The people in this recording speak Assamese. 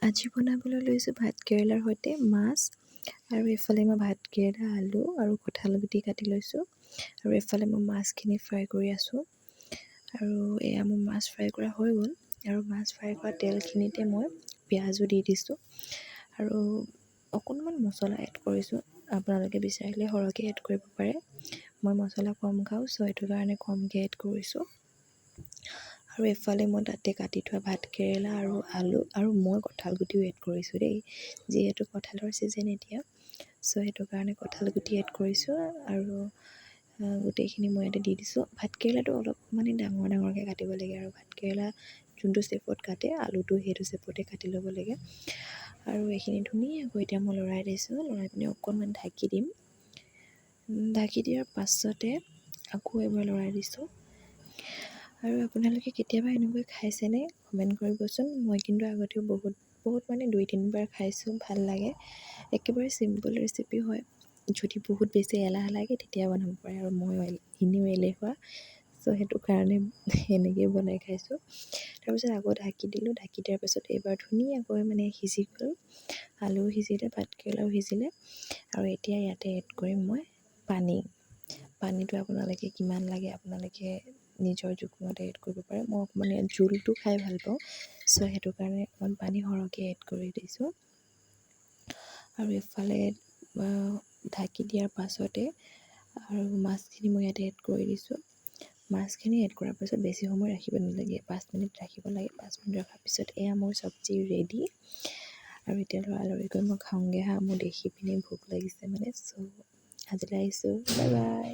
আজি বনাবলৈ লৈছোঁ ভাতকেৰেলাৰ সৈতে মাছ আৰু এইফালে মই ভাতকেৰেলা আলু আৰু কঁঠাল গুটি কাটি লৈছোঁ আৰু এইফালে মই মাছখিনি ফ্ৰাই কৰি আছোঁ আৰু এয়া মোৰ মাছ ফ্ৰাই কৰা হৈ গ'ল আৰু মাছ ফ্ৰাই কৰা তেলখিনিতে মই পিঁয়াজো দি দিছোঁ আৰু অকণমান মছলা এড কৰিছোঁ। আপোনালোকে বিচাৰিলে সৰহকৈ এড কৰিব পাৰে। মই মছলা কম খাওঁ সেইটো কাৰণে কমকৈ এড কৰিছোঁ আৰু এইফালে মই তাতে কাটি থোৱা ভাতকেৰেলা আৰু আলু আৰু মই কঁঠাল গুটিও এড কৰিছোঁ দেই, যিহেতু কঁঠালৰ ছিজন এতিয়া সেইটো কাৰণে কঁঠাল গুটি এড কৰিছোঁ আৰু গোটেইখিনি মই ইয়াতে দি দিছোঁ। ভাতকেৰেলাটো অলপ মানে ডাঙৰকৈ কাটিব লাগে আৰু ভাতকেৰেলা যোনটো শেপত কাটে আলুটো সেইটো শেপতে কাটি ল'ব লাগে আৰু এইখিনি ধুনীয়াকৈ এতিয়া মই লৰাই দিছোঁ। লৰাই পিনে অকণমান ঢাকি দিম। ঢাকি দিয়াৰ পাছতে আকৌ এবাৰ লৰাই দিছোঁ আৰু আপোনালোকে কেতিয়াবা এনেকৈ খাইছেনে কমেণ্ট কৰিবচোন। মই কিন্তু আগতেও বহুত মানে 2-3 বাৰ খাইছোঁ, ভাল লাগে। একেবাৰে চিম্পল ৰেচিপি হয়, যদি বহুত বেছি এলাহ লাগে তেতিয়া বনাব পাৰে আৰু মই এনেও এলেহুৱা সেইটো কাৰণে এনেকৈয়ে বনাই খাইছোঁ। তাৰপিছত আকৌ ঢাকি দিলোঁ। ঢাকি দিয়াৰ পাছত এইবাৰ ধুনীয়াকৈ মানে সিজি গ'ল, আলুও সিজিলে, ভাতকেৰেলাও সিজিলে আৰু এতিয়া ইয়াতে এড কৰিম মই পানীটো আপোনালোকে কিমান লাগে আপোনালোকে নিজৰ জোখমতে এড কৰিব পাৰে। মই অকণমান জোলটো খাই ভাল পাওঁ সেইটো কাৰণে অকণমান পানী সৰহকৈ এড কৰি দিছোঁ আৰু এইফালে ঢাকি দিয়াৰ পাছতে আৰু মাছখিনি মই ইয়াতে এড কৰি দিছোঁ। মাছখিনি এড কৰাৰ পাছত বেছি সময় ৰাখিব নালাগে, 5 মিনিট ৰাখিব লাগে। 5 মিনিট ৰখাৰ পিছত এয়া মোৰ চব্জি ৰেডি আৰু এতিয়া লৰালৰিকৈ মই খাওঁগৈ মোৰ দেখি পিনে ভোক লাগিছে মানে আজিলৈ আহিছোঁ, বাই বাই।